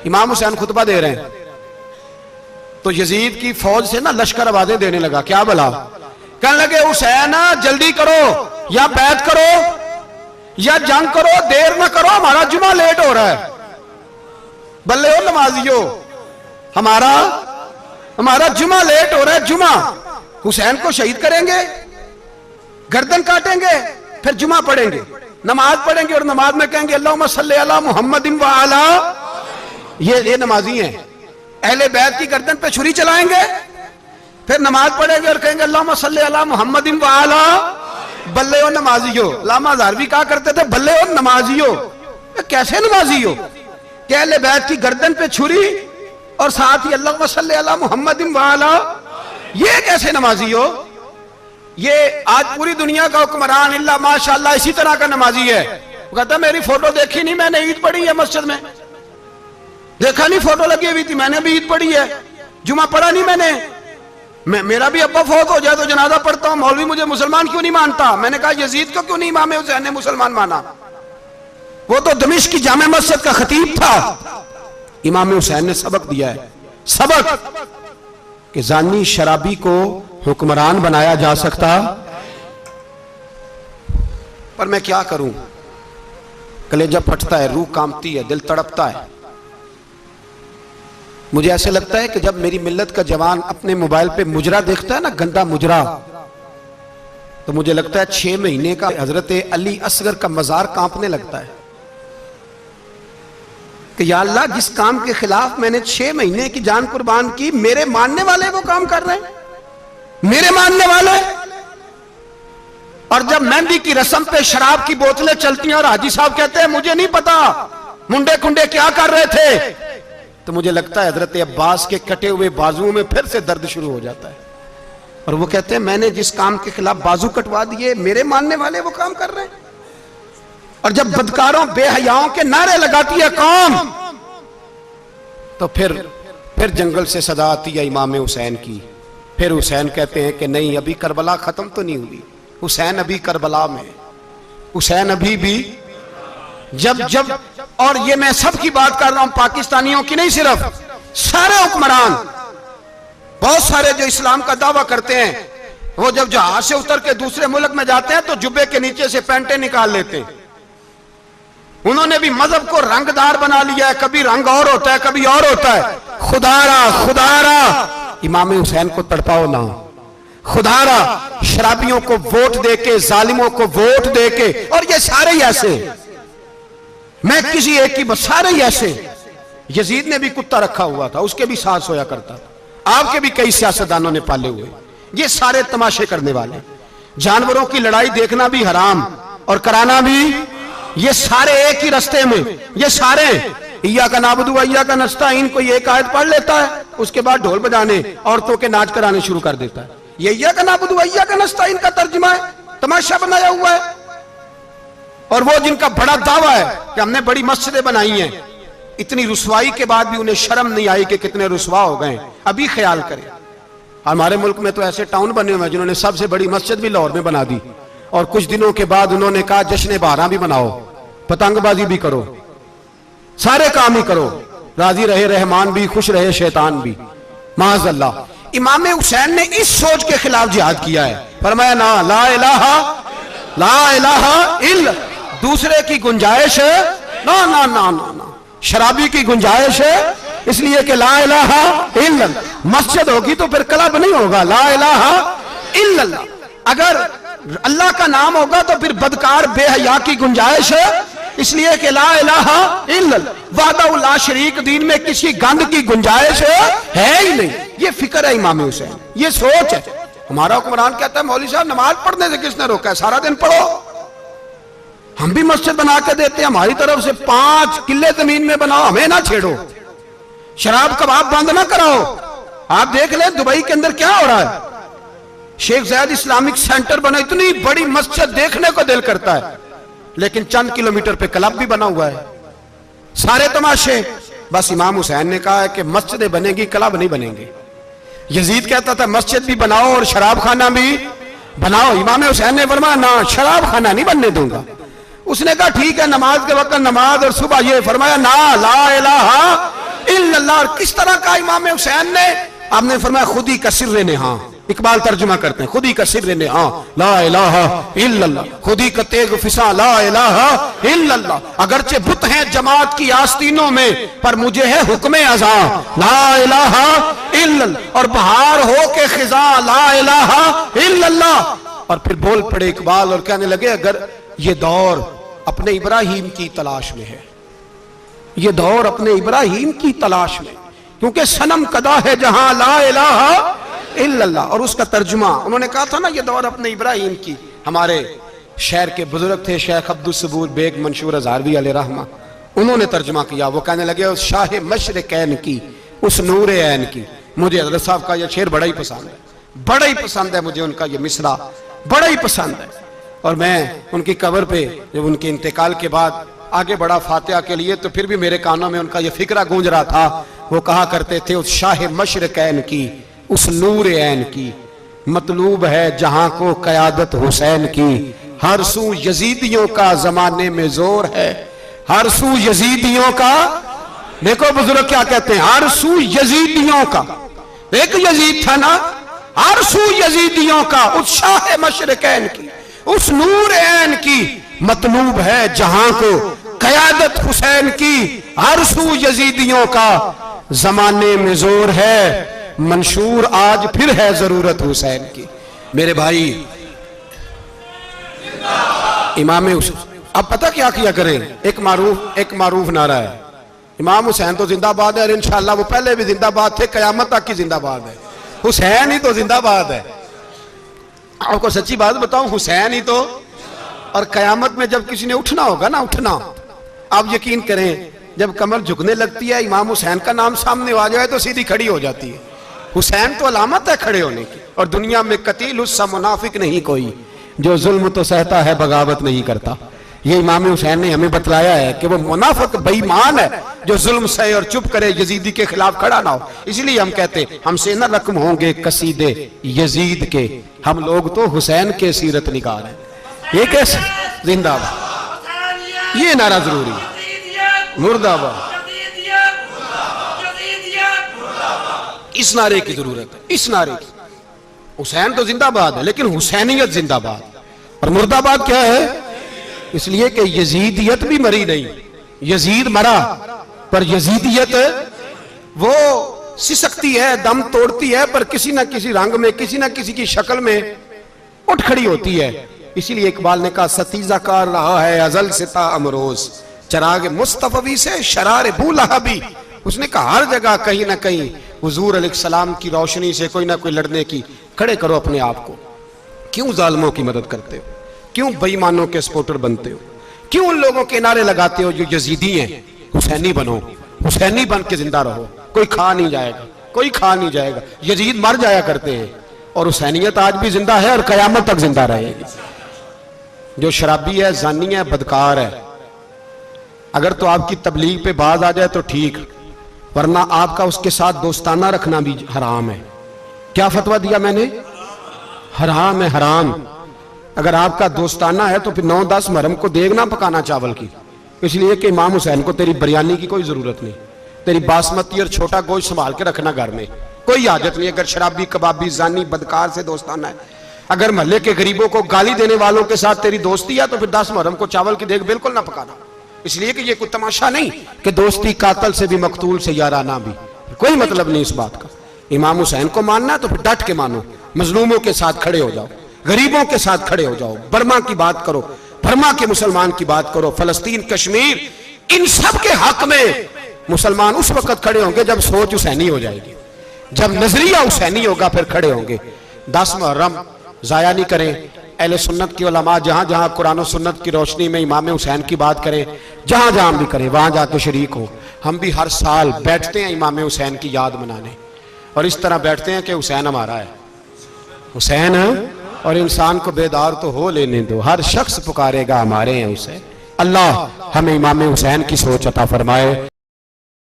इमाम हुसैन खुतबा दे रहे हैं तो यजीद की फौज से ना लश्कर आवाजें देने लगा, क्या भला, कहने लगे हुसैन जल्दी करो या बैत करो या जंग करो, देर ना करो, हमारा जुमा लेट हो रहा है। बल्ले हो नमाजियो, हमारा जुमा लेट हो रहा है। जुमा हुसैन को शहीद करेंगे, गर्दन काटेंगे, फिर जुमा पढ़ेंगे, नमाज पढ़ेंगे और नमाज में कहेंगे अल्लाहुम्मा सल्ली अला मुहम्मदिन व अला, ये नमाजी हैं। अहले बैत की गर्दन पे छुरी चलाएंगे, फिर नमाज पढ़ेंगे और कहेंगे अल्लाहुम्मा सल्ली अला मुहम्मदिन व अला। बल्ले हो नमाजियो, लामा हज़ारवी कहा करते थे बल्ले हो नमाजियो। कैसे नमाजियो कि अहले बैत की गर्दन पे छुरी और साथ ही अल्लाहुम्मा सल्ली अला मुहम्मदिन व अला, ये कैसे नमाजी हो? ये आज पूरी दुनिया का हुक्मरान इल्ला माशाअल्लाह इसी तरह का नमाजी है। वो कहता मेरी फोटो देखी नहीं, मैंने ईद पढ़ी है मस्जिद में, देखा नहीं फोटो लगी हुई थी, मैंने भी ईद पढ़ी है, जुमा पढ़ा नहीं मैंने, मेरा भी अब्बा फौत हो जाए तो जनाजा पढ़ता हूं, मौलवी मुझे मुसलमान क्यों नहीं मानता? मैंने कहा यजीद को क्यों नहीं इमाम हुसैन ने मुसलमान माना? वो तो दमिश्क की जामे मस्जिद का खतीब था। इमाम हुसैन ने सबक दिया है, सबक कि जानी शराबी को हुक्मरान बनाया जा सकता, पर मैं क्या करूं, कलेजा फटता है, रूह कांपती है, दिल तड़पता है। मुझे ऐसे लगता है कि जब मेरी मिल्लत का जवान अपने मोबाइल पे मुजरा देखता है ना, गंदा मुजरा, तो मुझे लगता है 6 महीने का हजरत अली असगर का मजार कांपने लगता है कि या अल्लाह जिस काम के खिलाफ मैंने 6 महीने की जान कुर्बान की, मेरे मानने वाले वो काम कर रहे हैं, मेरे मानने वाले। और जब मेहंदी की रस्म पे शराब की बोतलें चलती हैं और हाजी साहब कहते हैं मुझे नहीं पता मुंडे कुंडे क्या कर रहे थे, तो मुझे लगता है हजरत अब्बास के कटे हुए बाजुओं में फिर से दर्द शुरू हो जाता है। और वो कहते हैं मैंने जिस काम के खिलाफ बाजू कटवा दिए, मेरे मानने वाले वो काम कर रहे हैं। और जब बदकारों बेहयाओं के नारे लगाती है कौम, तो फिर जंगल से सदा आती है इमाम हुसैन की। फिर हुसैन कहते हैं कि नहीं, अभी करबला खत्म तो नहीं हुई, हुसैन अभी करबला में, हुसैन अभी भी जब और ये मैं सब की बात कर रहा हूं, पाकिस्तानियों की नहीं, सिर्फ सारे हुक्मरान, बहुत सारे जो इस्लाम का दावा करते हैं, वो जब जहाज से उतर के दूसरे मुल्क में जाते हैं तो जुब्बे के नीचे से पैंटें निकाल लेते हैं। उन्होंने भी मजहब को रंगदार बना लिया है, कभी रंग और होता है कभी और होता है। खुदारा इमाम हुसैन को तड़पाओ ना, खुदारा शराबियों को वोट देके, जालिमों को वोट देके, और ये सारे ही ऐसे, मैं किसी एक की, सारे ही ऐसे। यजीद ने भी कुत्ता रखा हुआ था, उसके भी साथ सोया करता था, आपके भी कई सियासतदानों ने पाले हुए। ये सारे तमाशे करने वाले, जानवरों की लड़ाई देखना भी हराम और कराना भी, ये सारे एक ही रास्ते में, ये सारे इय्या का नाबुदु इय्या का नस्ताईन, कोई एक आयत पढ़ लेता है, उसके बाद ढोल बजाने, औरतों के नाच कराने शुरू कर देता है। ये इय्या का नाबुदु इय्या का नस्ताईन का तर्जुमा है, तमाशा बनाया हुआ है। और वो जिनका बड़ा दावा है कि हमने बड़ी मस्जिदें बनाई हैं, इतनी रुसवाई के बाद भी उन्हें शर्म नहीं आई कि कितने रुसवा हो गए। अभी ख्याल करें, हमारे मुल्क में तो ऐसे टाउन बने हुए हैं जिन्होंने सबसे बड़ी मस्जिद भी लाहौर में बना दी, और कुछ दिनों के बाद उन्होंने कहा जश्न बहारा भी बनाओ, पतंगबाजी भी करो, सारे काम ही करो, राजी रहे रहमान भी, खुश रहे शैतान भी। माज़अल्लाह, इमाम हुसैन ने इस सोच के खिलाफ जिहाद किया है, फरमाया ना ला इलाहा इल्ला, दूसरे की गुंजाइश है ना ना ना ना ना, शराबी की गुंजाइश है, इसलिए कि ला इलाहा इल्ला, मस्जिद होगी तो फिर क्लब नहीं होगा, ला इलाहा इल्लल्लाह। अगर अल्लाह का नाम होगा तो फिर बदकार बेहया की गुंजाइश है, इसलिए कि ला इलाहा इल्लल्लाह, वहदहु ला शरीक, दीन में किसी गंद की गुंजाइश है ही नहीं। ये फिक्र है इमाम हुसैन, ये सोच है। हमारा हुक्मरान कहता है मौलवी साहब नमाज पढ़ने से किसने रोका है, सारा दिन पढ़ो। हम भी मस्जिद बना के देते हैं, हमारी तरफ से 5 किले जमीन में बनाओ, हमें ना छेड़ो, शराब कबाब बंद ना कराओ। आप देख ले दुबई के अंदर क्या हो रहा है, शेख ज़ायद इस्लामिक सेंटर बना, इतनी बड़ी मस्जिद देखने को दिल करता है, लेकिन चंद किलोमीटर पे क्लब भी बना हुआ है, सारे तमाशे। बस इमाम हुसैन ने कहा है कि मस्जिदें बनेगी, क्लब नहीं बनेंगे। यजीद कहता था मस्जिद भी बनाओ और शराब खाना भी बनाओ, इमाम हुसैन ने फरमाया ना, शराब खाना नहीं बनने दूंगा। उसने कहा ठीक है, नमाज के वक्त नमाज और सुबह ये, फरमाया ना ला इलाहा और किस तरह का इमाम हुसैन ने? आपने फरमाया खुद ही का सिर्रे ने, हाँ इकबाल तर्जुमा करते हैं, खुद ही का सिर्रे ने, हाँ ला इलाहा इल्लल्लाह, खुद ही का तेग फिसा ला इलाहा इल्लल्लाह। अगरचे बुत हैं जमात की आस्तीनों में, पर मुझे है हुक्म अज़ा ला इलाहा इल्लल्लाह। और बहार हो के खिजा ला इलाहा इल्लल्लाह। और फिर बोल पड़े इकबाल और कहने लगे, अगर ये दौर अपने इब्राहिम की तलाश में है, ये दौर अपने इब्राहिम की तलाश में, क्योंकि सनम कदा है जहां ला इलाहा इल्लल्लाह। और उसका तर्जुमा उन्होंने कहा था ना, ये दौर अपने इब्राहिम की। हमारे शहर के बुजुर्ग थे शेख अब्दुल सबूर बेग मंशूर हज़ारवी अलैहि रहमा, उन्होंने तर्जुमा किया। वो कहने लगे, उस शाह मशरिकैन की, उस नूर ऐन की। मुझे हज़रत साहब का यह शेर बड़ा ही पसंद है, बड़ा ही पसंद है मुझे उनका यह मिसरा, बड़ा ही पसंद है। और मैं उनकी कब्र पे जब उनके इंतकाल के बाद आगे बढ़ा फातिहा के लिए, तो फिर भी मेरे कानों में उनका यह फिक्रा गूंज रहा था। वो कहा करते थे, उस शाह मशरिकैन की, उस नूर ऐन की, मतलूब है जहां को क़यादत हुसैन की। हर सू यजीदियों का जमाने में जोर है, हर सू यजीदियों का। देखो बुजुर्ग क्या कहते हैं, हर सू यजीदियों का। एक यजीद था ना, हर सू यजीदियों का, उस शाह मशरिकैन की, उस नूर ऐन की, मतलूब है जहां को क़यादत हुसैन की। हर सू यजीदियों का जमाने में जोर है, मंशूर आज फिर है जरूरत हुसैन की। मेरे भाई इमाम हुसैन, अब पता क्या किया करें, एक मारूफ नारा है, इमाम हुसैन तो जिंदाबाद है, और इंशाअल्लाह वो पहले भी जिंदाबाद थे, कयामत तक की जिंदाबाद है। हुसैन ही तो जिंदाबाद है। आपको सच्ची बात बताऊं, हुसैन ही तो। और कयामत में जब किसी ने उठना होगा ना, उठना, आप यकीन करें, जब कमर झुकने लगती है, इमाम हुसैन का नाम सामने आ जाए तो सीधी खड़ी हो जाती है। हुसैन तो अलामत है खड़े होने की। और दुनिया में कतील उससा मुनाफिक नहीं कोई, जो जुल्म तो सहता है बगावत नहीं करता। ये इमाम हुसैन ने हमें बतलाया है कि वो मुनाफिक बेईमान है जो जुल्म सहे और चुप करे, यजीदी के खिलाफ खड़ा ना हो। इसलिए हम कहते, हमसे न रकम होंगे कसीदे यजीद के, हम लोग तो हुसैन के सीरत निगार हैं। ये कैसे जिंदाबाद, ये नारा जरूरी है, मुर्दाबाद, इस नारे की जरूरत है, इस नारे की। हुसैन तो जिंदाबाद है, लेकिन हुसैनियत जिंदाबाद। और मुर्दाबाद क्या है? इसलिए कि यजीदियत भी मरी नहीं, यजीद मरा, पर यजीदियत वो सिसकती है, दम तोड़ती है, पर किसी ना किसी रंग में, किसी ना किसी की शक्ल में उठ खड़ी होती है। इसीलिए इकबाल ने कहा, सतीजा कार रहा है अजल सिता अमरोज, चराग मुस्तफवी से शरार बूलहबी। उसने कहा हर जगह कहीं ना कहीं हुजूर अलैहिस्सलाम की रोशनी से कोई ना कोई लड़ने की। खड़े करो अपने आप को। क्यों जालिमों की मदद करते हो? क्यों बेईमानों के सपोर्टर बनते हो? क्यों उन लोगों के नारे लगाते हो जो यजीदी हैं? हुसैनी बनो, हुसैनी बन के जिंदा रहो। कोई खा नहीं जाएगा, कोई खा नहीं जाएगा। यजीद मर जाया करते हैं, और हुसैनियत आज भी जिंदा है और कयामत तक जिंदा रहेगी। जो शराबी है, जानी है, बदकार है, अगर तो आपकी तबलीग पे बाज आ जाए तो ठीक, वरना आपका उसके साथ दोस्ताना रखना भी हराम है। क्या फतवा दिया मैंने? हराम है, हराम। अगर आपका दोस्ताना है तो फिर 9-10 मुहर्रम को देग ना पकाना चावल की, इसलिए कि इमाम हुसैन को तेरी बिरयानी की कोई जरूरत नहीं। तेरी बासमती और छोटा गोश्त संभाल के रखना घर में, कोई आदत नहीं। अगर शराबी, कबाबी, जानी, बदकार से दोस्ताना है, अगर महल्ले के गरीबों को गाली देने वालों के साथ तेरी दोस्ती है, तो फिर 10 मुहर्रम को चावल की देग बिल्कुल ना पकाना। इसलिए कि ये कोई तमाशा नहीं कि दोस्ती कातल से भी, मकतूल से याराना भी, कोई मतलब नहीं इस बात का। इमाम हुसैन को मानना तो फिर डट के मानो, मजलूमों के साथ खड़े हो जाओ, गरीबों के साथ खड़े हो जाओ, बर्मा की बात करो, बर्मा के मुसलमान की बात करो, फलस्तीन, कश्मीर, इन सब के हक में मुसलमान उस वक्त खड़े होंगे जब सोच हुसैनी हो जाएगी, जब नजरिया हुसैनी होगा, फिर खड़े होंगे। 10 मुहर्रम जाया नहीं करें। अहले सुन्नत की उलमा जहां जहां कुरान और सुन्नत की रोशनी में इमाम हुसैन की बात करें, जहां जहां भी करें, वहां जाके शरीक हो। हम भी हर साल बैठते हैं इमाम हुसैन की याद मनाने, और इस तरह बैठते हैं कि हुसैन हमारा है, हुसैन है, और इंसान को बेदार तो हो लेने दो, हर शख्स पुकारेगा हमारे हैं हुसैन। अल्लाह हमें इमाम हुसैन की सोच अता फरमाए।